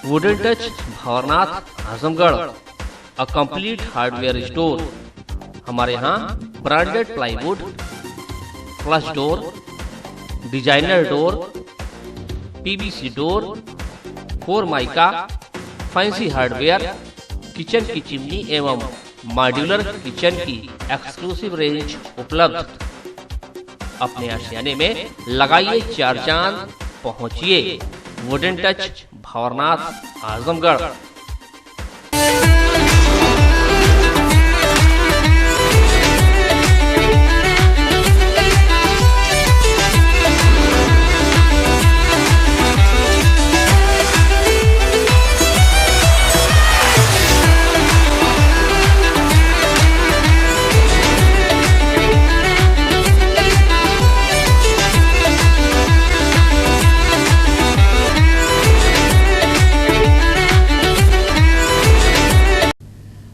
Wooden touch Bhanwarnath Azamgarh, a complete hardware store. हमारे यहाँ branded plywood, flush door, designer door, PVC door, formica, fancy hardware, kitchen की chimney एवं modular kitchen की exclusive range उपलब्ध। अपने आशियाने में लगाइए 4 चांद, पहुंचिए वुडन टच भंवरनाथ आजमगढ़।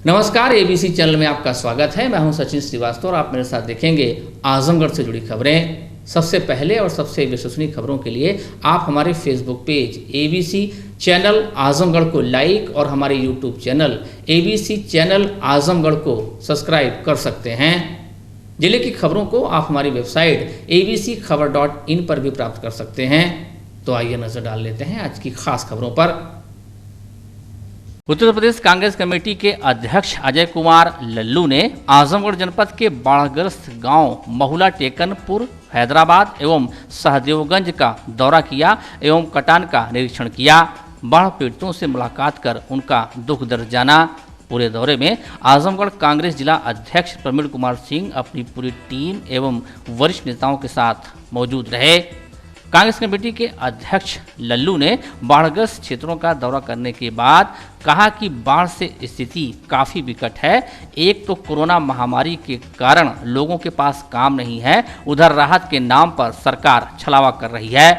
नमस्कार, एबीसी चैनल में आपका स्वागत है। मैं हूं सचिन श्रीवास्तव और आप मेरे साथ देखेंगे आजमगढ़ से जुड़ी खबरें। सबसे पहले और सबसे विश्वसनीय खबरों के लिए आप हमारे Facebook page ABC channel Azamgarh को लाइक और हमारे YouTube channel ABC channel Azamgarh को सब्सक्राइब कर सकते हैं। जिले की खबरों को आप हमारी वेबसाइट abcखबर.in पर भी प्राप्त कर सकते हैं। तो आइए नजर डाल लेते हैं आज की खास खबरों पर। उत्तर प्रदेश कांग्रेस कमेटी के अध्यक्ष अजय कुमार लल्लू ने आजमगढ़ जनपद के बाढ़ग्रस्त गांव महुला टेकनपुर, हैदराबाद एवं सहदेवगंज का दौरा किया एवं कटान का निरीक्षण किया। बाढ़ पीड़ितों से मुलाकात कर उनका दुख दर्द जाना। पूरे दौरे में आजमगढ़ कांग्रेस जिला अध्यक्ष प्रवीण कुमार सिंह अपनी पूरी टीम एवं वरिष्ठ नेताओं के साथ मौजूद रहे। कांग्रेस कमेटी के अध्यक्ष लल्लू ने बाढ़ग्रस्त क्षेत्रों का दौरा करने के बाद कहा कि बाढ़ से स्थिति काफ़ी विकट है। एक तो कोरोना महामारी के कारण लोगों के पास काम नहीं है, उधर राहत के नाम पर सरकार छलावा कर रही है।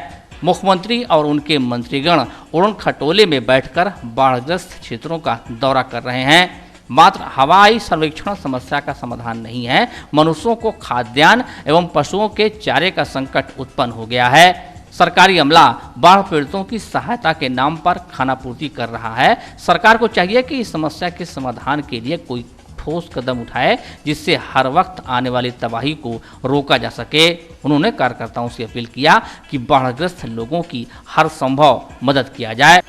मुख्यमंत्री और उनके मंत्रीगण उड़न खटोले में बैठकर बाढ़ग्रस्त क्षेत्रों का दौरा कर रहे हैं। मात्र हवाई सर्वेक्षण समस्या का समाधान नहीं है। मनुष्यों को खाद्यान्न एवं पशुओं के चारे का संकट उत्पन्न हो गया है। सरकारी अमला बाढ़ पीड़ितों की सहायता के नाम पर खानापूर्ति कर रहा है। सरकार को चाहिए कि इस समस्या के समाधान के लिए कोई ठोस कदम उठाए, जिससे हर वक्त आने वाली तबाही को रोका जा सके। उन्होंने कार्यकर्ताओं से अपील किया कि बाढ़ग्रस्त लोगों की हर संभव मदद किया जाए।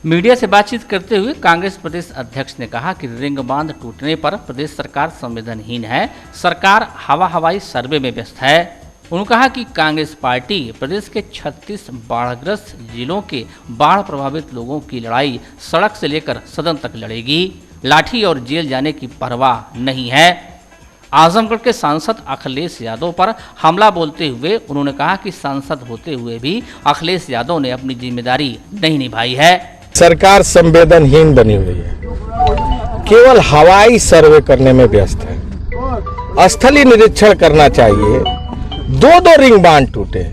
मीडिया से बातचीत करते हुए कांग्रेस प्रदेश अध्यक्ष ने कहा कि रिंग बांध टूटने पर प्रदेश सरकार संवेदनहीन है। सरकार हवाई सर्वे में व्यस्त है। उन्होंने कहा कि कांग्रेस पार्टी प्रदेश के 36 बाढ़ग्रस्त जिलों के बाढ़ प्रभावित लोगों की लड़ाई सड़क से लेकर सदन तक लड़ेगी। लाठी और जेल जाने की परवाह नहीं है। आजमगढ़ के सांसद अखिलेश यादव पर हमला बोलते हुए उन्होंने कहा कि सांसद होते हुए भी अखिलेश यादव ने अपनी जिम्मेदारी नहीं निभाई है। सरकार संवेदनहीन बनी हुई है, केवल हवाई सर्वे करने में व्यस्त है। स्थलीय निरीक्षण करना चाहिए। 2 रिंग बांध टूटे,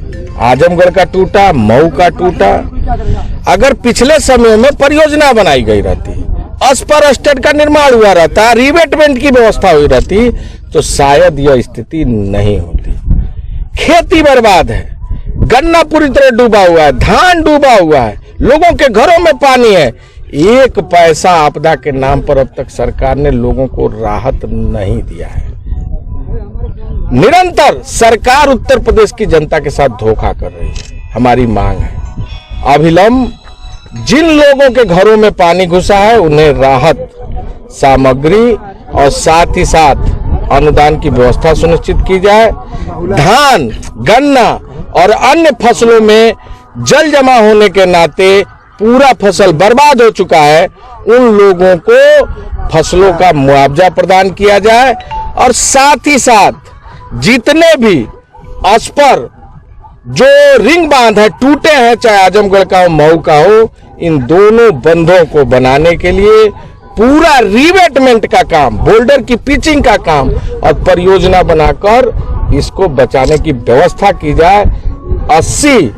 आजमगढ़ का टूटा, मऊ का टूटा। अगर पिछले समय में परियोजना बनाई गई रहती, अस्पर स्टेट का निर्माण हुआ रहता, रिवेटमेंट की व्यवस्था हुई रहती, तो शायद यह स्थिति नहीं होती। खेती बर्बाद है, गन्ना पूरी तरह डूबा हुआ है, धान डूबा हुआ है, लोगों के घरों में पानी है। 1 पैसा आपदा के नाम पर अब तक सरकार ने लोगों को राहत नहीं दिया है। निरंतर सरकार उत्तर प्रदेश की जनता के साथ धोखा कर रही है। हमारी मांग है अविलंब जिन लोगों के घरों में पानी घुसा है उन्हें राहत सामग्री और साथ ही साथ अनुदान की व्यवस्था सुनिश्चित की जाए। धान, गन्ना और अन्य फसलों में जल जमा होने के नाते पूरा फसल बर्बाद हो चुका है। उन लोगों को फसलों का मुआवजा प्रदान किया जाए और साथ ही साथ जितने भी अस्पर जो रिंग बांध है टूटे हैं, चाहे आजमगढ़ का हो मऊ का हो, इन दोनों बंधों को बनाने के लिए पूरा रिवेटमेंट का काम, बोल्डर की पिचिंग का काम और परियोजना बनाकर इसको बचाने की व्यवस्था की जाए। 80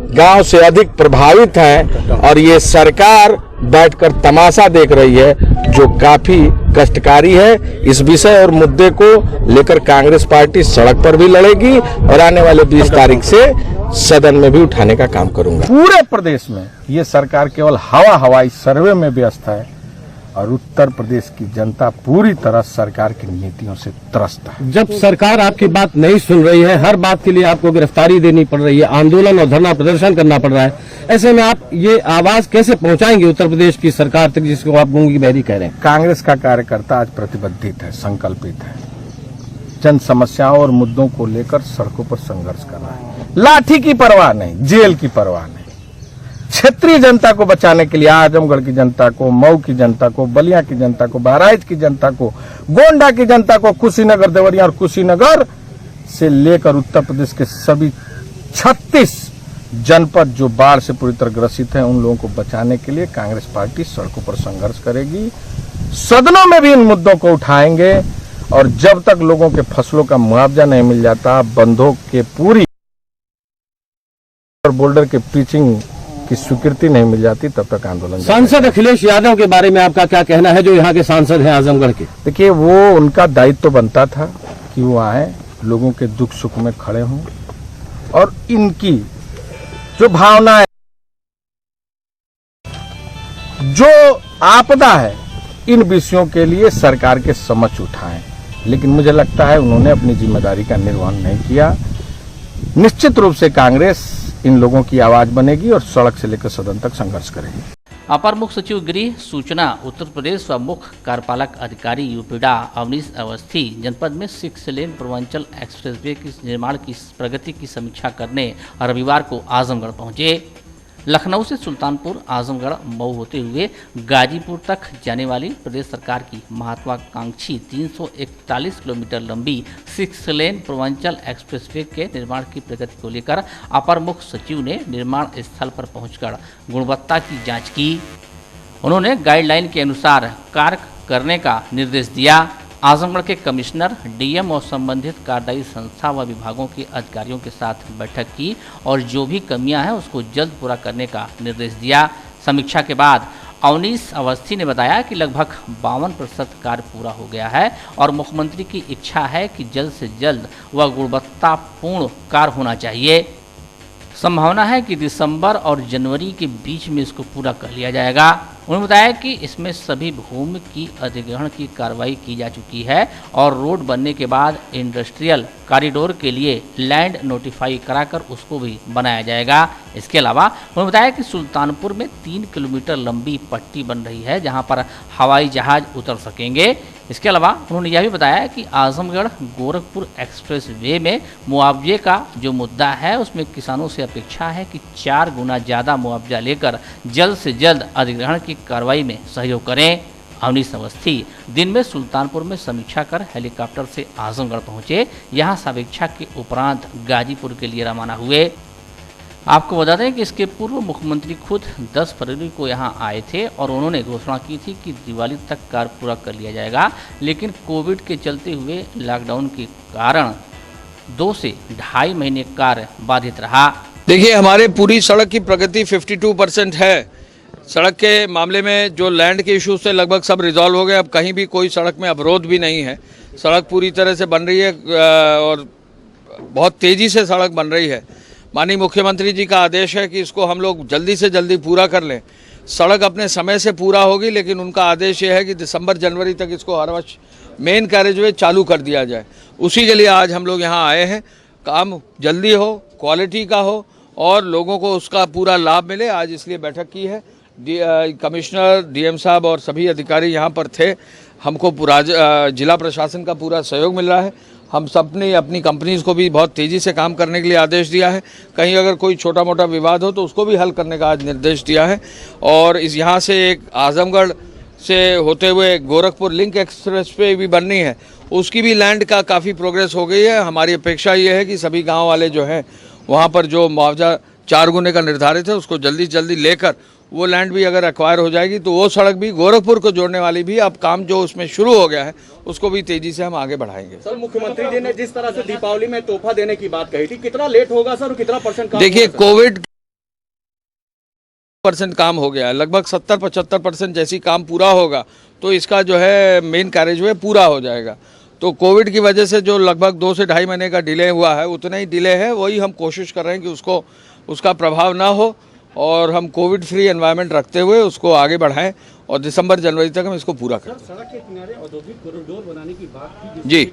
गांव से अधिक प्रभावित हैं और ये सरकार बैठकर तमाशा देख रही है, जो काफी कष्टकारी है। इस विषय और मुद्दे को लेकर कांग्रेस पार्टी सड़क पर भी लड़ेगी और आने वाले 20 तारीख से सदन में भी उठाने का काम करूंगा। पूरे प्रदेश में ये सरकार केवल हवाई सर्वे में व्यस्त है और उत्तर प्रदेश की जनता पूरी तरह सरकार की नीतियों से त्रस्त है। जब सरकार आपकी बात नहीं सुन रही है, हर बात के लिए आपको गिरफ्तारी देनी पड़ रही है, आंदोलन और धरना प्रदर्शन करना पड़ रहा है, ऐसे में आप ये आवाज कैसे पहुंचाएंगे उत्तर प्रदेश की सरकार तक, जिसको आप गूंगी बहरी कह रहे हैं? कांग्रेस का कार्यकर्ता आज प्रतिबद्धित है, संकल्पित है, जन समस्याओं और मुद्दों को लेकर सड़कों पर संघर्ष कर रहा है। लाठी की परवाह नहीं, जेल की परवाह नहीं। क्षेत्रीय जनता को बचाने के लिए आजमगढ़ की जनता को, मऊ की जनता को, बलिया की जनता को, बहराइच की जनता को, गोंडा की जनता को, कुशीनगर, देवरिया और कुशीनगर से लेकर उत्तर प्रदेश के सभी 36 जनपद जो बाढ़ से पूरी तरह ग्रसित हैं, उन लोगों को बचाने के लिए कांग्रेस पार्टी सड़कों पर संघर्ष करेगी। सदनों में भी इन मुद्दों को उठाएंगे और जब तक लोगों के फसलों का मुआवजा नहीं मिल जाता, बंधों के पूरी बोल्डर के पिचिंग की स्वीकृति नहीं मिल जाती, तब तक आंदोलन। सांसद अखिलेश यादव के बारे में आपका क्या कहना है, जो यहाँ के सांसद हैं आजमगढ़ के? देखिए, वो उनका दायित्व तो बनता था कि वो आए, लोगों के दुख सुख में खड़े हों और इनकी जो भावना है, जो आपदा है, इन विषयों के लिए सरकार के समक्ष उठाएं। लेकिन मुझे लगता है उन्होंने अपनी जिम्मेदारी का निर्वहन नहीं किया। निश्चित रूप से कांग्रेस इन लोगों की आवाज बनेगी और सड़क से लेकर सदन तक संघर्ष करेगी। अपर मुख्य सचिव गृह सूचना उत्तर प्रदेश व मुख्य कार्यपालक अधिकारी यूपीडा अवनीश अवस्थी जनपद में 6 लेन पूर्वांचल एक्सप्रेसवे के निर्माण की प्रगति की समीक्षा करने रविवार को आजमगढ़ पहुंचे। लखनऊ से सुल्तानपुर, आजमगढ़, मऊ होते हुए गाजीपुर तक जाने वाली प्रदेश सरकार की महत्वाकांक्षी 341 किलोमीटर लंबी 6 लेन पूर्वांचल एक्सप्रेसवे के निर्माण की प्रगति को लेकर अपर मुख्य सचिव ने निर्माण स्थल पर पहुंचकर गुणवत्ता की जांच की। उन्होंने गाइडलाइन के अनुसार कार्य करने का निर्देश दिया। आजमगढ़ के कमिश्नर, डीएम और संबंधित कार्यदायी संस्था व विभागों के अधिकारियों के साथ बैठक की और जो भी कमियां हैं उसको जल्द पूरा करने का निर्देश दिया। समीक्षा के बाद अवनीश अवस्थी ने बताया कि लगभग 52% कार्य पूरा हो गया है और मुख्यमंत्री की इच्छा है कि जल्द से जल्द व गुणवत्तापूर्ण कार्य होना चाहिए। संभावना है कि दिसंबर और जनवरी के बीच में इसको पूरा कर लिया जाएगा। उन्होंने बताया कि इसमें सभी भूमि की अधिग्रहण की कार्रवाई की जा चुकी है और रोड बनने के बाद इंडस्ट्रियल कॉरिडोर के लिए लैंड नोटिफाई कराकर उसको भी बनाया जाएगा। इसके अलावा उन्होंने बताया कि सुल्तानपुर में 3 किलोमीटर लंबी पट्टी बन रही है जहां पर हवाई जहाज उतर सकेंगे। इसके अलावा उन्होंने यह भी बताया कि आजमगढ़ गोरखपुर एक्सप्रेस वे में मुआवजे का जो मुद्दा है उसमें किसानों से अपेक्षा है कि 4 गुना ज़्यादा मुआवजा लेकर जल्द से जल्द अधिग्रहण की कार्रवाई में सहयोग करें। अवनीश अवस्थी दिन में सुल्तानपुर में समीक्षा कर हेलीकॉप्टर से आजमगढ़ पहुंचे। यहां समीक्षा के उपरांत गाजीपुर के लिए रवाना हुए। आपको बता दें कि इसके पूर्व मुख्यमंत्री खुद 10 फरवरी को यहां आए थे और उन्होंने घोषणा की थी कि दिवाली तक कार्य पूरा कर लिया जाएगा, लेकिन कोविड के चलते हुए लॉकडाउन के कारण 2 से ढाई महीने कार्य बाधित रहा। देखिए, हमारे पूरी सड़क की प्रगति 52% है। सड़क के मामले में जो लैंड के इश्यूज थे लगभग सब रिजॉल्व हो गए। अब कहीं भी कोई सड़क में अवरोध भी नहीं है। सड़क पूरी तरह से बन रही है और बहुत तेज़ी से सड़क बन रही है। माननीय मुख्यमंत्री जी का आदेश है कि इसको हम लोग जल्दी से जल्दी पूरा कर लें। सड़क अपने समय से पूरा होगी, लेकिन उनका आदेश ये है कि दिसंबर जनवरी तक इसको हर वर्ष मेन कैरेजवे चालू कर दिया जाए। उसी के लिए आज हम लोग यहाँ आए हैं। काम जल्दी हो, क्वालिटी का हो और लोगों को उसका पूरा लाभ मिले, आज इसलिए बैठक की है। कमिश्नर, डीएम साहब और सभी अधिकारी यहाँ पर थे। हमको पूरा जिला प्रशासन का पूरा सहयोग मिल रहा है। हम सब ने अपनी कंपनीज को भी बहुत तेज़ी से काम करने के लिए आदेश दिया है। कहीं अगर कोई छोटा मोटा विवाद हो तो उसको भी हल करने का आज निर्देश दिया है। और इस यहाँ से एक आजमगढ़ से होते हुए गोरखपुर लिंक एक्सप्रेस पे भी बननी है, उसकी भी लैंड का काफ़ी प्रोग्रेस हो गई है। हमारी अपेक्षा ये है कि सभी गाँव वाले जो हैं वहाँ पर जो मुआवजा 4 गुने का निर्धारित है उसको जल्दी से जल्दी लेकर वो लैंड भी अगर एक्वायर हो जाएगी तो वो सड़क भी गोरखपुर को जोड़ने वाली भी अब काम जो उसमें शुरू हो गया है उसको भी तेजी से हम आगे बढ़ाएंगे। सर, मुख्यमंत्री जी ने जिस तरह से दीपावली में तोहफा देने की बात कही थी, कितना लेट होगा सर और कितना % काम? देखिए, कोविड काम हो गया है, लगभग 70-75% जैसी काम पूरा होगा तो इसका जो है मेन कैरेजवे पूरा हो जाएगा। तो कोविड की वजह से जो लगभग 2 से ढाई महीने का डिले हुआ है, उतना ही डिले है, वही हम कोशिश कर रहे हैं कि उसका प्रभाव ना हो और हम कोविड फ्री एनवायरनमेंट रखते हुए उसको आगे बढ़ाएं और दिसंबर जनवरी तक हम इसको पूरा करें। सड़क के किनारे औद्योगिक कॉरिडोर बनाने की बात की जी,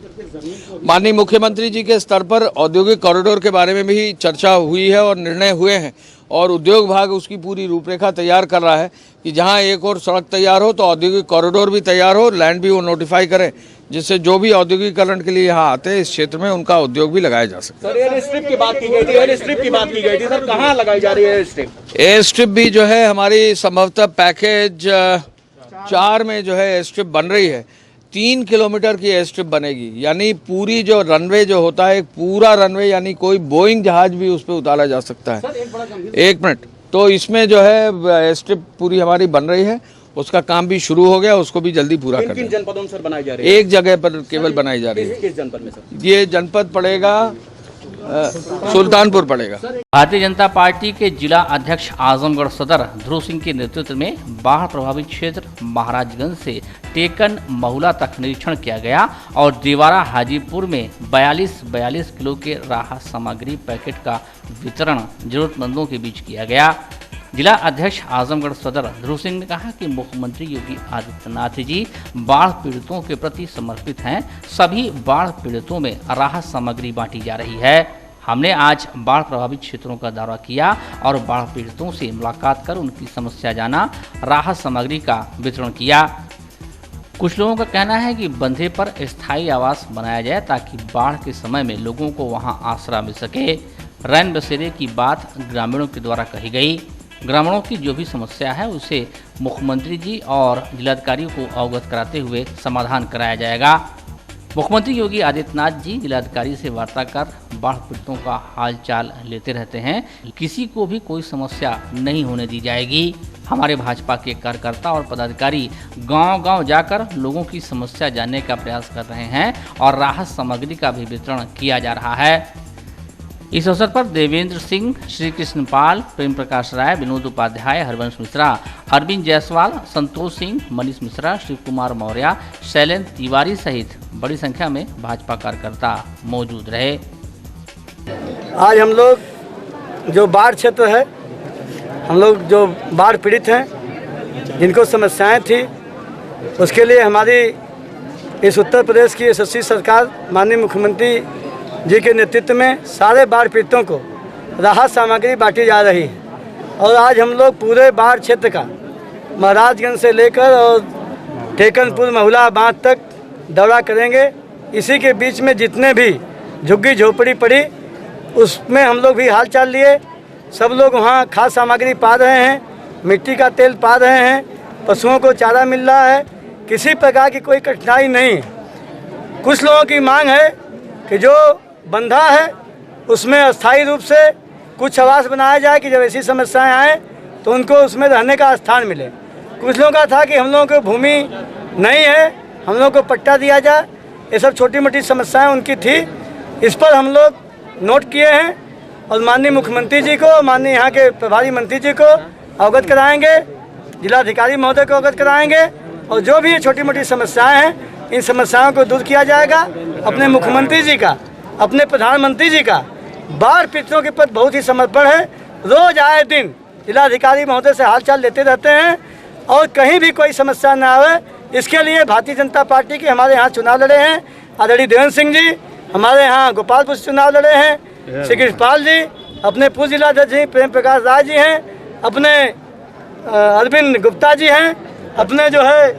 माननीय मुख्यमंत्री जी के स्तर पर औद्योगिक कॉरिडोर के बारे में भी चर्चा हुई है और निर्णय हुए हैं और उद्योग विभाग उसकी पूरी रूपरेखा तैयार कर रहा है कि जहां एक और सड़क तैयार हो तो औद्योगिक कॉरिडोर भी तैयार हो, लैंड भी वो नोटिफाई करें, जिससे जो भी औद्योगिकरण के लिए यहाँ आते हैं इस क्षेत्र में उनका उद्योग भी लगाया जा सके। सर एयर स्ट्रिप की बात की गई थी, एयर स्ट्रिप की बात की गई थी, सर कहाँ लगाई जा रही है एयर स्ट्रिप? एयर स्ट्रिप भी जो है हमारी संभवतः पैकेज 4 में जो है एयर स्ट्रिप बन रही है। 3 किलोमीटर की एयर स्ट्रिप बनेगी, यानी पूरी जो रनवे जो होता है, एक पूरा रनवे, यानी कोई बोइंग जहाज भी उस पर उतारा जा सकता है। एक मिनट, तो इसमें जो है एयर स्ट्रिप पूरी हमारी बन रही है, उसका काम भी शुरू हो गया, उसको भी जल्दी पूरा कर किन जनपदों में सर बनाई जा रही है? एक जगह पर केवल बनाई जा रही है। किस जनपद में सर? ये जनपद पड़ेगा सुल्तानपुर पड़ेगा। भारतीय जनता पार्टी के जिला अध्यक्ष आजमगढ़ सदर ध्रुव सिंह के नेतृत्व में बाढ़ प्रभावित क्षेत्र महाराजगंज से टेकन महुला तक निरीक्षण किया गया और देवारा हाजीपुर में 42 किलो के राहत सामग्री पैकेट का वितरण जरूरतमंदों के बीच किया गया। जिला अध्यक्ष आजमगढ़ सदर ध्रुव सिंह ने कहा कि मुख्यमंत्री योगी आदित्यनाथ जी बाढ़ पीड़ितों के प्रति समर्पित हैं। सभी बाढ़ पीड़ितों में राहत सामग्री बांटी जा रही है। हमने आज बाढ़ प्रभावित क्षेत्रों का दौरा किया और बाढ़ पीड़ितों से मुलाकात कर उनकी समस्या जाना, राहत सामग्री का वितरण किया। कुछ लोगों का कहना है कि बंधे पर स्थायी आवास बनाया जाए ताकि बाढ़ के समय में लोगों को वहां आसरा मिल सके। रैन बसेरे की बात ग्रामीणों के द्वारा कही गई। ग्रामीणों की जो भी समस्या है उसे मुख्यमंत्री जी और जिलाधिकारी को अवगत कराते हुए समाधान कराया जाएगा। मुख्यमंत्री योगी आदित्यनाथ जी जिलाधिकारी से वार्ता कर बाढ़ पीड़ितों का हालचाल लेते रहते हैं। किसी को भी कोई समस्या नहीं होने दी जाएगी। हमारे भाजपा के कार्यकर्ता और पदाधिकारी गांव-गांव जाकर लोगों की समस्या जानने का प्रयास कर रहे हैं और राहत सामग्री का भी वितरण किया जा रहा है। इस अवसर पर देवेंद्र सिंह, श्री कृष्ण पाल, प्रेम प्रकाश राय, विनोद उपाध्याय, हरवंश मिश्रा, अरविंद जायसवाल, संतोष सिंह, मनीष मिश्रा, शिव कुमार मौर्य, शैलेंद्र तिवारी सहित बड़ी संख्या में भाजपा कार्यकर्ता मौजूद रहे। आज हम लोग जो बाढ़ क्षेत्र है, हम लोग जो बाढ़ पीड़ित हैं, जिनको समस्याएं थी, उसके लिए हमारी इस उत्तर प्रदेश की यशस्वी सरकार माननीय मुख्यमंत्री जी के नेतृत्व में सारे बाढ़ पीड़ितों को राहत सामग्री बांटी जा रही है। और आज हम लोग पूरे बाढ़ क्षेत्र का महाराजगंज से लेकर और टेकनपुर महुला बांध तक दौरा करेंगे। इसी के बीच में जितने भी झुग्गी झोपड़ी पड़ी उसमें हम लोग भी हाल चाल लिए। सब लोग वहाँ खाद्य सामग्री पा रहे हैं, मिट्टी का तेल पा रहे हैं, पशुओं को चारा मिल रहा है, किसी प्रकार की कोई कठिनाई नहीं। कुछ लोगों की मांग है कि जो बंधा है उसमें अस्थायी रूप से कुछ आवास बनाया जाए कि जब ऐसी समस्याएं आए तो उनको उसमें रहने का स्थान मिले। कुछ लोगों का था कि हम लोगों को भूमि नहीं है, हम लोगों को पट्टा दिया जाए। ये सब छोटी मोटी समस्याएं उनकी थी। इस पर हम लोग नोट किए हैं और माननीय मुख्यमंत्री जी को, माननीय यहाँ के प्रभारी मंत्री जी को अवगत कराएंगे, जिलाधिकारी महोदय को अवगत कराएंगे और जो भी छोटी मोटी समस्याएं हैं इन समस्याओं को दूर किया जाएगा। अपने मुख्यमंत्री जी का, अपने प्रधानमंत्री जी का बाढ़ पीड़ितों के प्रति बहुत ही समर्पण है। रोज आए दिन जिलाधिकारी महोदय से हालचाल लेते रहते हैं और कहीं भी कोई समस्या न आवे इसके लिए भारतीय जनता पार्टी के हमारे यहाँ चुनाव लड़े हैं आदरणीय देवेंद्र सिंह जी, हमारे यहाँ गोपालपुर से चुनाव लड़े हैं श्री कृष्ण पाल जी, अपने पूर्व जिलाध्यक्ष जी प्रेम प्रकाश राय जी हैं, अपने अरविंद गुप्ता जी हैं, अपने जो है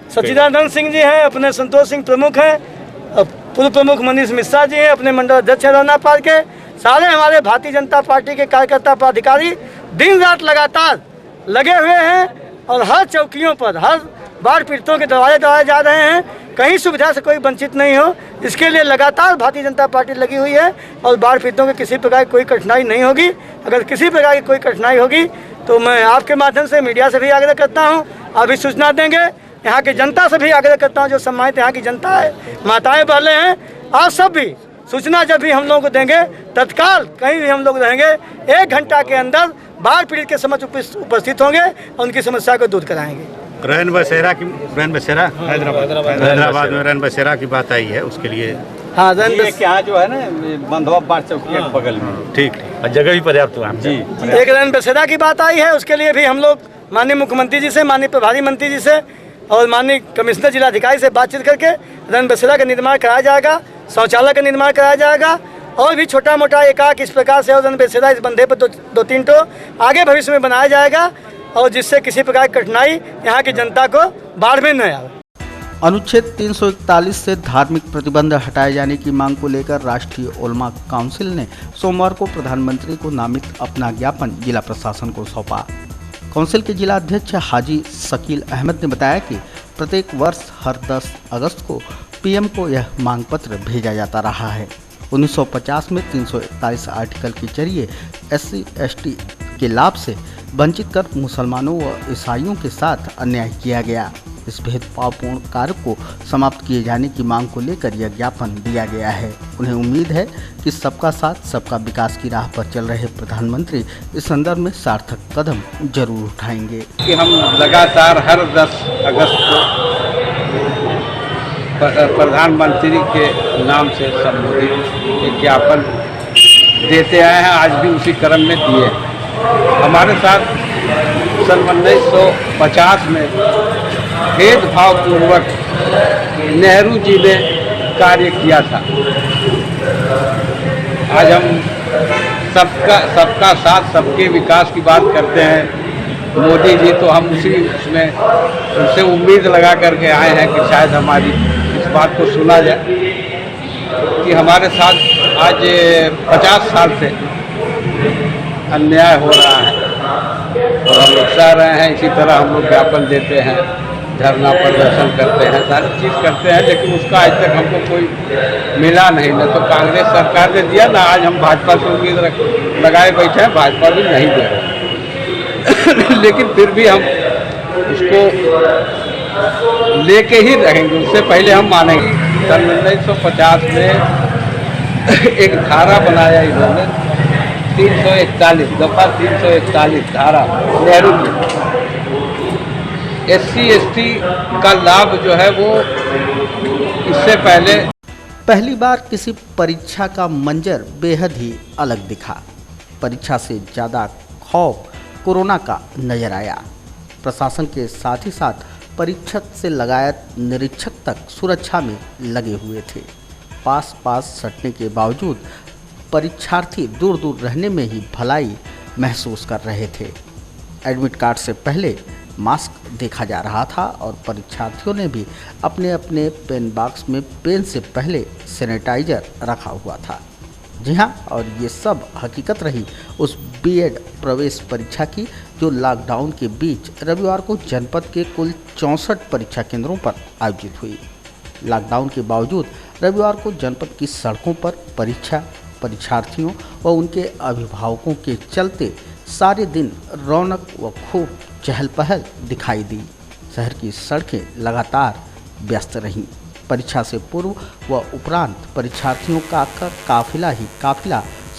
सच्चिदानंद सिंह जी हैं, अपने संतोष सिंह प्रमुख हैं, पूर्व प्रमुख मनीष मिश्रा जी हैं, अपने मंडल अध्यक्ष रौना पाल के। सारे हमारे भारतीय जनता पार्टी के कार्यकर्ता पदाधिकारी दिन रात लगातार लगे हुए हैं और हर चौकियों पर हर बाढ़ पीड़ितों के दरवाजे दौड़ाए जा रहे हैं। कहीं सुविधा से कोई वंचित नहीं हो, इसके लिए लगातार भारतीय जनता पार्टी लगी हुई है और बाढ़ पीड़ितों को किसी प्रकार की कोई कठिनाई नहीं होगी। अगर किसी प्रकार की कोई कठिनाई होगी तो मैं आपके माध्यम से मीडिया से भी आग्रह करता हूँ, अभी सूचना देंगे। यहाँ की जनता से भी आग्रह करता हूँ, जो सम्मानित यहाँ की जनता है, माताएं बहनें हैं, आप सब भी सूचना जब भी हम लोगों को देंगे तत्काल कहीं भी हम लोग रहेंगे 1 घंटा के अंदर बाढ़ पीड़ित के समक्ष उपस्थित होंगे और उनकी समस्या को दूर कराएंगे। रैन बसेरा हैदराबाद में रैन बसेरा की बात आई है, उसके लिए हाँ क्या जो है ना बंधवा बार चौकी के बगल में ठीक और जगह भी पर्याप्त हुआ जी। एक रैन बसेरा की बात आई है, उसके लिए भी हम लोग माननीय मुख्यमंत्री जी से, माननीय प्रभारी मंत्री जी से और माननीय कमिश्नर जिलाधिकारी से बातचीत करके रैन बसेरा का निर्माण कराया जाएगा, शौचालय का निर्माण कराया जाएगा और भी छोटा मोटा एकाक इस प्रकार से और रैन बसेरा इस बंधे पर दो तीन तो आगे भविष्य में बनाया जाएगा और जिससे किसी प्रकार की कठिनाई यहाँ की जनता को बाढ़ में न आए। अनुच्छेद 341 से धार्मिक प्रतिबंध हटाए जाने की मांग को लेकर राष्ट्रीय उलमा काउंसिल ने सोमवार को प्रधानमंत्री को नामित अपना ज्ञापन जिला प्रशासन को सौंपा। काउंसिल के जिला अध्यक्ष हाजी शकील अहमद ने बताया कि प्रत्येक वर्ष हर 10 अगस्त को पीएम को यह मांग पत्र भेजा जाता रहा है। 1950 में 341 आर्टिकल के जरिए SC/ST के लाभ से वंचित कर मुसलमानों व ईसाइयों के साथ अन्याय किया गया। इस भेदभावपूर्ण कार्य को समाप्त किए जाने की मांग को लेकर यह ज्ञापन दिया गया है। उन्हें उम्मीद है कि सबका साथ सबका विकास की राह पर चल रहे प्रधानमंत्री इस संदर्भ में सार्थक कदम जरूर उठाएंगे। कि हम लगातार हर 10 अगस्त को प्रधानमंत्री के नाम से संबोधित एक ज्ञापन देते आए हैं, आज भी उसी क्रम में दिए। हमारे साथ सन 1950 में भेदभावपूर्वक नेहरू जी ने कार्य किया था। आज हम सबका साथ सबके विकास की बात करते हैं। मोदी जी तो हम उसमें उनसे उम्मीद लगा करके आए हैं कि शायद हमारी इस बात को सुना जाए कि हमारे साथ आज 50 साल से अन्याय हो रहा है और हम लोग सह रहे हैं। इसी तरह हम लोग ज्ञापन देते हैं, धरना प्रदर्शन करते हैं, सारी चीज़ करते हैं, लेकिन उसका आज तक हमको कोई मिला नहीं। न तो कांग्रेस सरकार ने दिया, ना आज हम भाजपा से उम्मीद लगाए बैठे हैं, भाजपा भी नहीं दे रहे। लेकिन फिर भी हम उसको लेके ही रहेंगे, उससे पहले हम मानेंगे। सन 1950 में एक धारा बनाया इन्होंने 341 दफा 341 धारा नेहरू की। SC/ST का लाभ जो है वो इससे पहली बार किसी परीक्षा का मंजर बेहद ही अलग दिखा। परीक्षा से ज़्यादा खौफ कोरोना का नजर आया। प्रशासन के साथ ही साथ परीक्षक से लगाए निरीक्षक तक सुरक्षा में लगे हुए थे। पास सटने के बावजूद परीक्षार्थी दूर दूर रहने में ही भलाई महसूस कर रहे थे। एडमिट कार्ड से पहले मास्क देखा जा रहा था और परीक्षार्थियों ने भी अपने अपने पेन बॉक्स में पेन से पहले सैनिटाइजर रखा हुआ था। जी हाँ, और ये सब हकीकत रही उस B.Ed प्रवेश परीक्षा की जो लॉकडाउन के बीच रविवार को जनपद के कुल 64 परीक्षा केंद्रों पर आयोजित हुई। लॉकडाउन के बावजूद रविवार को जनपद की सड़कों पर परीक्षार्थियों व उनके अभिभावकों के चलते सारे दिन रौनक व खूब चहल पहल दिखाई दी। शहर की सड़कें लगातार व्यस्त रहीं। परीक्षा से पूर्व व उपरांत परीक्षार्थियों का काफिला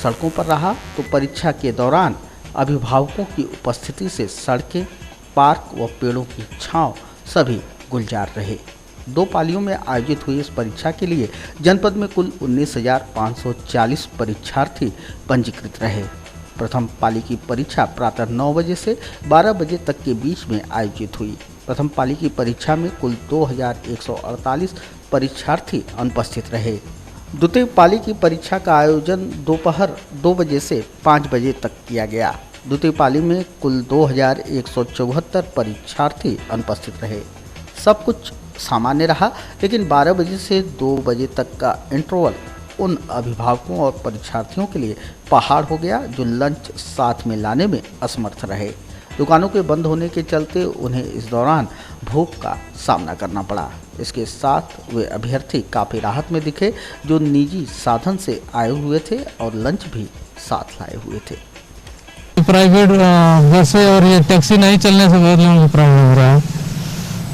सड़कों पर रहा तो परीक्षा के दौरान अभिभावकों की उपस्थिति से सड़कें, पार्क व पेड़ों की छांव सभी गुलजार रहे। 2 पालियों में आयोजित हुई इस परीक्षा के लिए जनपद में कुल 19,540 परीक्षार्थी पंजीकृत रहे। प्रथम पाली की परीक्षा प्रातः 9 बजे से 12 बजे तक के बीच में आयोजित हुई। प्रथम पाली की परीक्षा में कुल 2,148 परीक्षार्थी अनुपस्थित रहे। द्वितीय पाली की परीक्षा का आयोजन दोपहर 2 बजे से 5 बजे तक किया गया। द्वितीय पाली में कुल 2,174 परीक्षार्थी अनुपस्थित रहे। सब कुछ सामान्य रहा, लेकिन 12 बजे से 2 बजे तक का इंटरवल उन अभिभावकों और परीक्षार्थियों के लिए पहाड़ हो गया जो लंच साथ में लाने में असमर्थ रहे। दुकानों के बंद होने के चलते उन्हें इस दौरान भूख का सामना करना पड़ा। इसके साथ वे अभ्यर्थी काफ़ी राहत में दिखे जो निजी साधन से आए हुए थे और लंच भी साथ लाए हुए थे। प्राइवेट बसें और ये टैक्सी नहीं चलने से बहुत लोगों को प्रॉब्लम हो रहा है।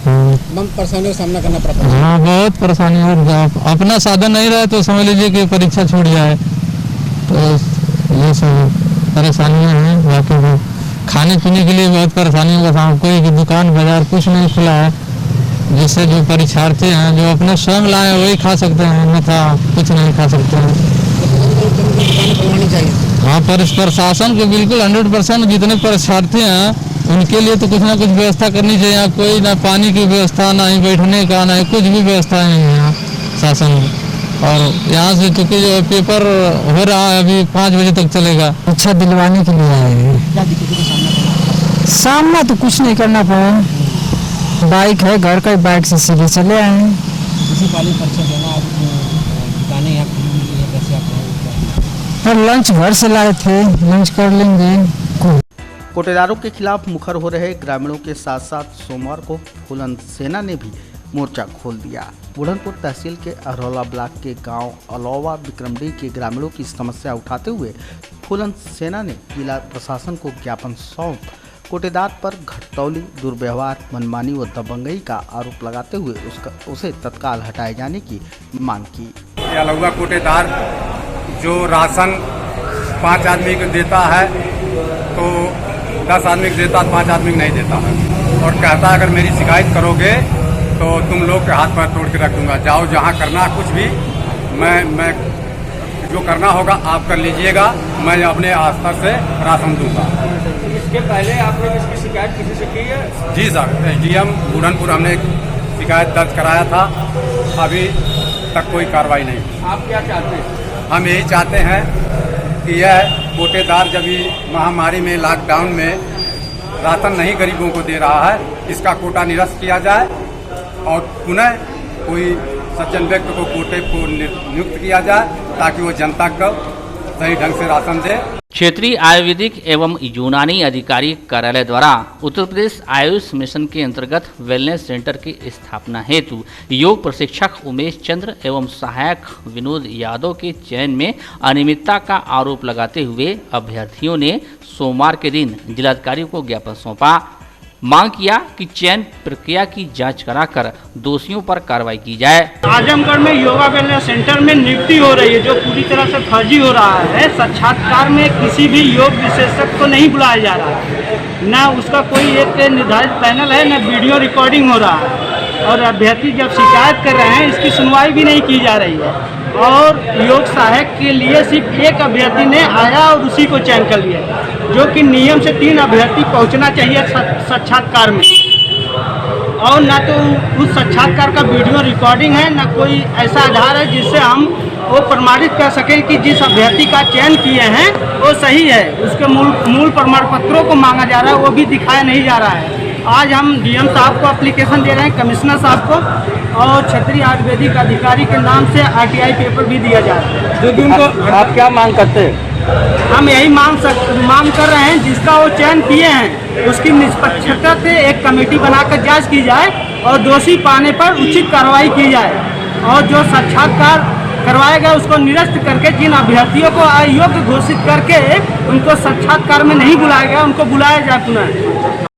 परेशानियों का सामना करना पड़ता है। हाँ, बहुत परेशानी है। अपना साधन नहीं रहे तो समझ लीजिए कि परीक्षा छूट जाए, तो ये सब परेशानियाँ हैं। बाकी खाने पीने के लिए बहुत परेशानियों का सामना, कोई दुकान बाजार कुछ नहीं खुला है, जिससे जो परीक्षार्थी हैं जो अपने स्वयं लाए वही खा सकते हैं, अन्यथा कुछ नहीं खा सकते हैं। हाँ, पर इस प्रशासन को बिल्कुल 100% जितने परीक्षार्थी हैं उनके लिए तो कुछ ना कुछ व्यवस्था करनी चाहिए। यहाँ कोई ना पानी की व्यवस्था, ना ही बैठने का, ना ही कुछ भी व्यवस्था नहीं है यहाँ शासन में। और यहाँ से चूँकि जो पेपर हो रहा है अभी 5 बजे तक चलेगा। अच्छा दिलवाने के लिए आए हैं। सामना तो कुछ नहीं करना पड़ा, बाइक है घर का, बाइक से सीधे चले आए हैं। और लंच घर से लाए थे, लंच कर लेंगे। कोटेदारों के खिलाफ मुखर हो रहे ग्रामीणों के साथ साथ सोमवार को फूलन सेना ने भी मोर्चा खोल दिया। बुढ़नपुर तहसील के अरौला ब्लॉक के गांव अलौवा विक्रमडीह के ग्रामीणों की समस्या उठाते हुए फूलन सेना ने जिला प्रशासन को ज्ञापन सौंप कोटेदार पर घटतौली, दुर्व्यवहार, मनमानी व दबंगई का आरोप लगाते हुए उसे तत्काल हटाए जाने की मांग की। अलौवा कोटेदार जो राशन 5 आदमी को देता है तो 10 आदमी को देता, 5 आदमी को नहीं देता है, और कहता है अगर मेरी शिकायत करोगे तो तुम लोग के हाथ पैर तोड़ के रख दूंगा, जाओ जहाँ करना कुछ भी, मैं जो करना होगा आप कर लीजिएगा, मैं अपने स्तर से राशन दूंगा। इसके पहले आपने इसकी शिकायत किसी से की है? जी सर, SDM बुढ़नपुर हमने शिकायत दर्ज कराया था, अभी तक कोई कार्रवाई नहीं। आप क्या चाहते हैं? हम यही चाहते हैं कि यह कोटेदार जब महामारी में, लॉकडाउन में राशन नहीं गरीबों को दे रहा है, इसका कोटा निरस्त किया जाए और पुनः कोई सज्जन व्यक्ति को कोटे को नियुक्त किया जाए ताकि वो जनता को सही ढंग से राशन दे। क्षेत्रीय आयुर्वेदिक एवं यूनानी अधिकारी कार्यालय द्वारा उत्तर प्रदेश आयुष मिशन के अंतर्गत वेलनेस सेंटर की स्थापना हेतु योग प्रशिक्षक उमेश चंद्र एवं सहायक विनोद यादव के चयन में अनियमितता का आरोप लगाते हुए अभ्यर्थियों ने सोमवार के दिन जिलाधिकारी को ज्ञापन सौंपा। मांग किया कि चयन प्रक्रिया की जांच कराकर दोषियों पर कार्रवाई की जाए। आजमगढ़ में योगा वेलनेस सेंटर में नियुक्ति हो रही है जो पूरी तरह से फर्जी हो रहा है। साक्षात्कार में किसी भी योग विशेषज्ञ को नहीं बुलाया जा रहा है, न उसका कोई एक निर्धारित पैनल है, न वीडियो रिकॉर्डिंग हो रहा है, और अभ्यर्थी जब शिकायत कर रहे हैं इसकी सुनवाई भी नहीं की जा रही है। और योग सहायक के लिए सिर्फ एक अभ्यर्थी ने आया और उसी को चयन कर लिया, जो कि नियम से 3 अभ्यर्थी पहुंचना चाहिए साक्षात्कार में, और ना तो उस साक्षात्कार का वीडियो रिकॉर्डिंग है, ना कोई ऐसा आधार है जिससे हम वो प्रमाणित कर सकें कि जिस अभ्यर्थी का चयन किए हैं वो सही है। उसके मूल प्रमाण पत्रों को मांगा जा रहा है, वो भी दिखाया नहीं जा रहा है। आज हम DM साहब को एप्लीकेशन दे रहे हैं, कमिश्नर साहब को, और क्षेत्रीय आयुर्वेदिक अधिकारी के नाम से RTI पेपर भी दिया जा रहा है। जो उनको आप क्या मांग करते हैं? हम यही मांग कर रहे हैं जिसका वो चयन किए हैं उसकी निष्पक्षता से एक कमेटी बनाकर जांच की जाए और दोषी पाने पर उचित कार्रवाई की जाए, और जो साक्षात्कार करवाया गया उसको निरस्त करके जिन अभ्यर्थियों को अयोग्य घोषित करके उनको साक्षात्कार में नहीं बुलाया गया उनको बुलाया जाए पुनः।